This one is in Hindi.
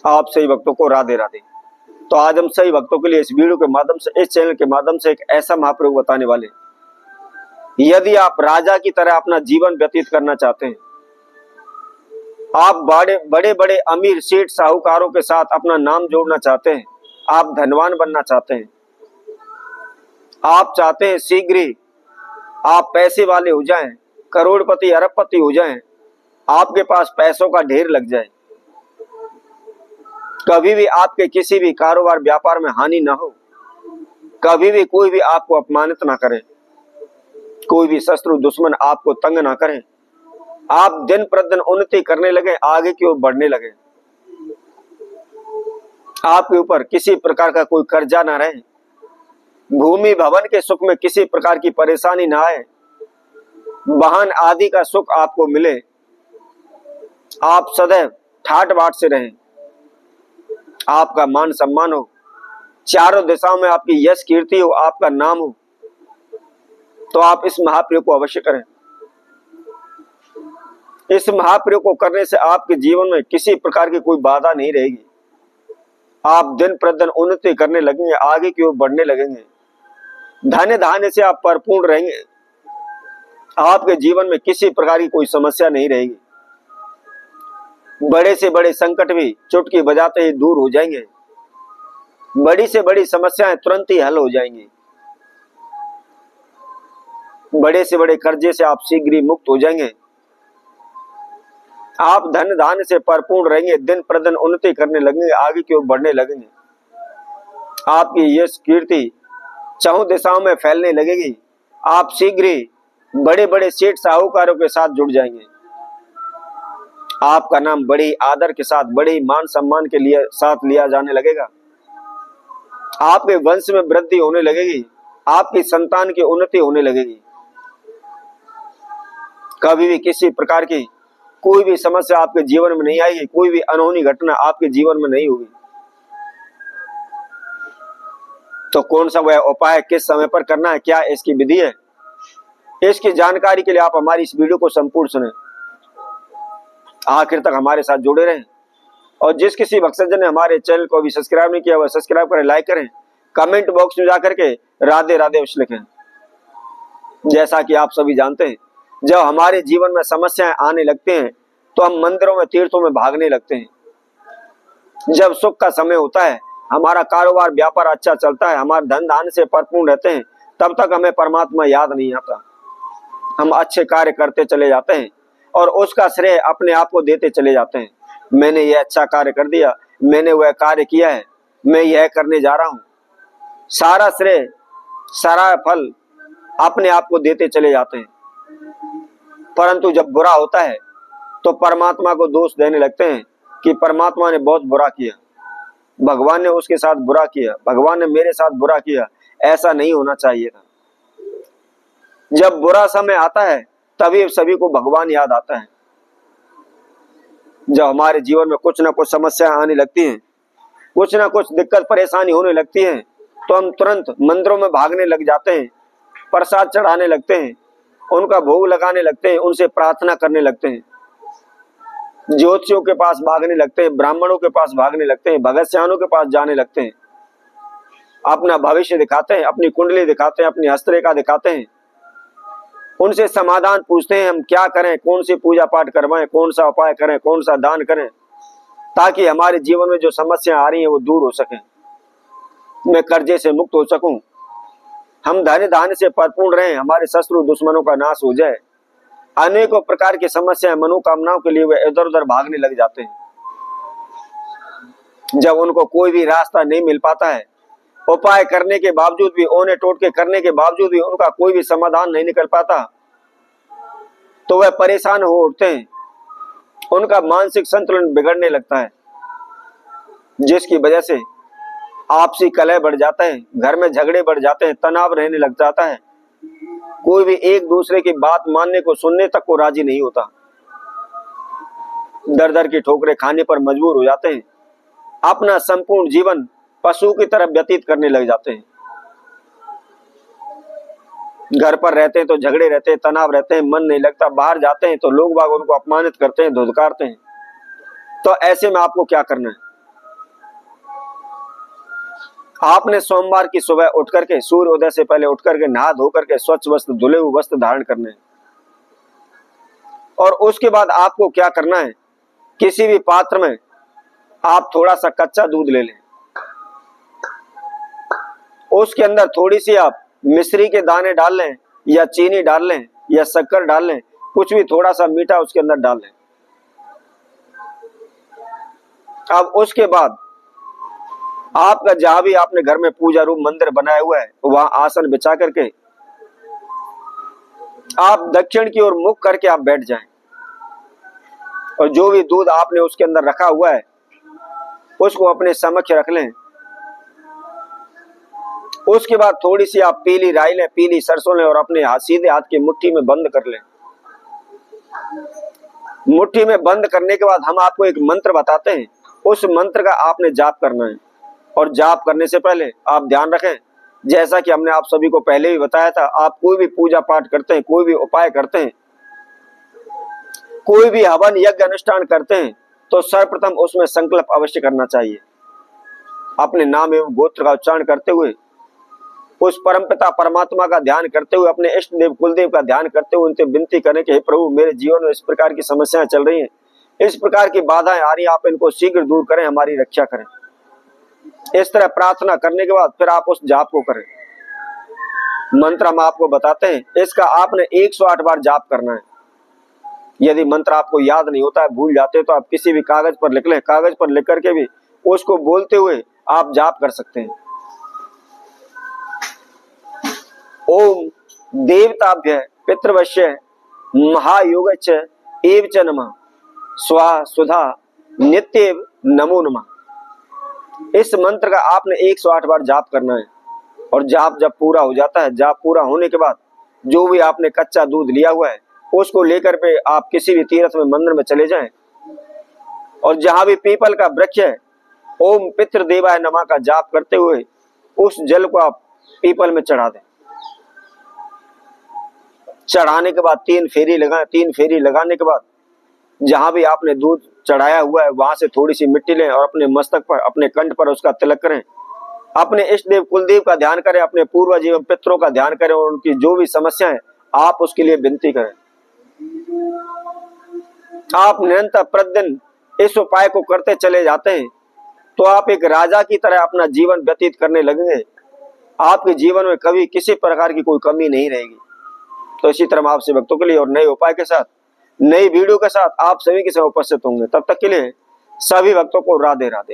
आप सही भक्तों को राधे राधे। तो आज हम सही भक्तों के लिए इस वीडियो के माध्यम से, इस चैनल के माध्यम से एक ऐसा महाप्रयोग बताने वाले, यदि आप राजा की तरह अपना जीवन व्यतीत करना चाहते हैं, आप बड़े बड़े अमीर सेठ साहूकारों के साथ अपना नाम जोड़ना चाहते हैं, आप धनवान बनना चाहते हैं, आप चाहते हैं शीघ्र ही आप पैसे वाले हो जाएं, करोड़पति अरबपति हो जाएं, आपके पास पैसों का ढेर लग जाए, कभी भी आपके किसी भी कारोबार व्यापार में हानि ना हो, कभी भी कोई भी आपको अपमानित ना करे, कोई भी शत्रु दुश्मन आपको तंग ना करे, आप दिन प्रतिदिन उन्नति करने लगे, आगे की ओर बढ़ने लगे, आपके ऊपर किसी प्रकार का कोई कर्जा ना रहे, भूमि भवन के सुख में किसी प्रकार की परेशानी ना आए, वाहन आदि का सुख आपको मिले, आप सदैव ठाट बाट से रहें, आपका मान सम्मान हो, चारों दिशाओं में आपकी यश कीर्ति हो, आपका नाम हो, तो आप इस महाप्रयोग को अवश्य करें। इस महाप्रयोग को करने से आपके जीवन में किसी प्रकार की कोई बाधा नहीं रहेगी, आप दिन प्रतिदिन उन्नति करने लगेंगे, आगे की ओर बढ़ने लगेंगे, धन धान्य से आप परिपूर्ण रहेंगे, आपके जीवन में किसी प्रकार की कोई समस्या नहीं रहेगी, बड़े से बड़े संकट भी चुटकी बजाते ही दूर हो जाएंगे, बड़ी से बड़ी समस्याएं तुरंत ही हल हो जाएंगी, बड़े से बड़े कर्जे से आप शीघ्र ही मुक्त हो जाएंगे, आप धन धान्य से परिपूर्ण रहेंगे, दिन प्रतिदिन उन्नति करने लगेंगे, आगे की ओर बढ़ने लगेंगे, आपकी यश कीर्ति चारों दिशाओं में फैलने लगेगी, आप शीघ्र ही बड़े बड़े सेठ साहूकारों के साथ जुड़ जाएंगे, आपका नाम बड़े ही आदर के साथ, बड़े ही मान सम्मान के लिए साथ लिया जाने लगेगा, आपके वंश में वृद्धि होने लगेगी, आपकी संतान की उन्नति होने लगेगी, कभी भी किसी प्रकार की कोई भी समस्या आपके जीवन में नहीं आएगी, कोई भी अनहोनी घटना आपके जीवन में नहीं होगी। तो कौन सा वह उपाय किस समय पर करना है, क्या इसकी विधि है, इसकी जानकारी के लिए आप हमारी इस वीडियो को संपूर्ण सुने, आखिर तक हमारे साथ जुड़े रहें। और जिस किसी भक्तजन ने हमारे चैनल को अभी सब्सक्राइब नहीं किया वह सब्सक्राइब करें, लाइक करें, कमेंट बॉक्स में जाकर के राधे राधे अवश्य लिखें। जैसा कि आप सभी जानते हैं, जब हमारे जीवन में समस्याएं आने लगते हैं तो हम मंदिरों में तीर्थों में भागने लगते हैं। जब सुख का समय होता है, हमारा कारोबार व्यापार अच्छा चलता है, हमारे धन धान्य से परिपूर्ण रहते हैं, तब तक हमें परमात्मा याद नहीं आता, हम अच्छे कार्य करते चले जाते हैं और उसका श्रेय अपने आप को देते चले जाते हैं। मैंने यह अच्छा कार्य कर दिया, मैंने वह कार्य किया है, मैं यह करने जा रहा हूं, सारा श्रेय सारा फल अपने आप को देते चले जाते हैं। परंतु जब बुरा होता है तो परमात्मा को दोष देने लगते हैं कि परमात्मा ने बहुत बुरा किया, भगवान ने उसके साथ बुरा किया, भगवान ने मेरे साथ बुरा किया, ऐसा नहीं होना चाहिए था। जब बुरा समय आता है तभी सभी को भगवान याद आता है। जब हमारे जीवन में कुछ ना कुछ समस्या आने लगती हैं, कुछ ना कुछ दिक्कत परेशानी होने लगती है, तो हम तुरंत मंदिरों में भागने लग जाते हैं, प्रसाद चढ़ाने लगते हैं, उनका भोग लगाने लगते हैं, उनसे प्रार्थना करने लगते हैं, ज्योतिषियों के पास भागने लगते हैं, ब्राह्मणों के पास भागने लगते हैं, भगतसियानों के पास जाने लगते हैं, अपना भविष्य दिखाते हैं, अपनी कुंडली दिखाते हैं, अपनी हस्तरेखा दिखाते हैं, उनसे समाधान पूछते हैं हम क्या करें, कौन सी पूजा पाठ करवाएं, कौन सा उपाय करें, कौन सा दान करें, ताकि हमारे जीवन में जो समस्या आ रही है वो दूर हो सके, मैं कर्जे से मुक्त हो सकूं, हम धन धान्य से परिपूर्ण रहें, हमारे शत्रु दुश्मनों का नाश हो जाए। अनेकों प्रकार की समस्याएं मनोकामनाओं के लिए वे इधर उधर भागने लग जाते हैं। जब उनको कोई भी रास्ता नहीं मिल पाता है, उपाय करने के बावजूद भी, ओने टोटके करने के बावजूद भी उनका कोई भी समाधान नहीं निकल पाता, तो वह परेशान हो उठते हैं, उनका मानसिक संतुलन बिगड़ने लगता है, जिसकी वजह से आपसी कलह बढ़ जाता है, घर में झगड़े बढ़ जाते हैं, तनाव रहने लग जाता है, कोई भी एक दूसरे की बात मानने को सुनने तक को राजी नहीं होता, दर दर की ठोकरें खाने पर मजबूर हो जाते हैं, अपना संपूर्ण जीवन पशु की तरह व्यतीत करने लग जाते हैं। घर पर रहते हैं तो झगड़े रहते हैं, तनाव रहते हैं, मन नहीं लगता, बाहर जाते हैं तो लोग बाग उनको अपमानित करते हैं, धुतकारते हैं। तो ऐसे में आपको क्या करना है, आपने सोमवार की सुबह उठ करके, सूर्य उदय से पहले उठ करके नहा धो करके स्वच्छ वस्त्र, धुले हुए वस्त्र धारण करने हैं। और उसके बाद आपको क्या करना है, किसी भी पात्र में आप थोड़ा सा कच्चा दूध ले लें, उसके अंदर थोड़ी सी आप मिश्री के दाने डाल लें या चीनी डाल लें या शक्कर डाल लें, कुछ भी थोड़ा सा मीठा उसके अंदर डाल लें। अब उसके बाद आपका जहां भी आपने घर में पूजा रूम मंदिर बनाया हुआ है, वहां आसन बिछा करके आप दक्षिण की ओर मुख करके आप बैठ जाएं और जो भी दूध आपने उसके अंदर रखा हुआ है उसको अपने समक्ष रख लें। उसके बाद थोड़ी सी आप पीली राई लें, पीली सरसों लें और अपने सीधे हाथ की मुट्ठी में बंद कर लें। मुट्ठी में बंद करने के बाद हम आपको एक मंत्र बताते हैं, उस मंत्र का आपने जाप करना है। और जाप करने से पहले आप ध्यान रखें, जैसा कि हमने आप सभी को पहले भी बताया था, आप कोई भी पूजा पाठ करते हैं, कोई भी उपाय करते हैं, कोई भी हवन यज्ञ अनुष्ठान करते हैं, तो सर्वप्रथम उसमें संकल्प अवश्य करना चाहिए। अपने नाम एवं गोत्र का उच्चारण करते हुए, उस परमपिता परमात्मा का ध्यान करते हुए, अपने इष्ट देव कुलदेव का ध्यान करते हुए उनसे विनती करें कि हे प्रभु, मेरे जीवन में इस प्रकार की समस्याएं चल रही हैं, इस प्रकार की बाधाएं आ रही, आप इनको शीघ्र दूर करें, हमारी रक्षा करें। इस तरह प्रार्थना करने के बाद फिर आप उस जाप को करें। मंत्र हम आपको बताते हैं, इसका आपने 108 बार जाप करना है। यदि मंत्र आपको याद नहीं होता है, भूल जाते हैं, तो आप किसी भी कागज पर लिख लें, कागज पर लिख करके भी उसको बोलते हुए आप जाप कर सकते हैं। ओम देवताभ्य पितृवश्य महायोगच एव च नमः स्वाहा सुधा नित्येव नमो नमः। इस मंत्र का आपने 108 बार जाप करना है। और जाप जब पूरा हो जाता है, जाप पूरा होने के बाद जो भी आपने कच्चा दूध लिया हुआ है उसको लेकर पे आप किसी भी तीर्थ में मंदिर में चले जाएं और जहां भी पीपल का वृक्ष है, ओम पितृदेवाय नमः का जाप करते हुए उस जल को आप पीपल में चढ़ा दें। चढ़ाने के बाद 3 फेरी लगाएं। 3 फेरी लगाने के बाद जहां भी आपने दूध चढ़ाया हुआ है वहां से थोड़ी सी मिट्टी लें और अपने मस्तक पर, अपने कंठ पर उसका तिलक करें। अपने इष्ट देव कुलदेव का ध्यान करें, अपने पूर्वज एवं पितरों का ध्यान करें और उनकी जो भी समस्या है आप उसके लिए विनती करें। आप निरंतर प्रतिदिन इस उपाय को करते चले जाते हैं तो आप एक राजा की तरह अपना जीवन व्यतीत करने लगेंगे। आपके जीवन में कभी किसी प्रकार की कोई कमी नहीं रहेगी। तो इसी तरह आपसे भक्तों के लिए और नए उपाय के साथ, नई वीडियो के साथ आप सभी के साथ उपस्थित होंगे। तब तक के लिए सभी भक्तों को राधे राधे।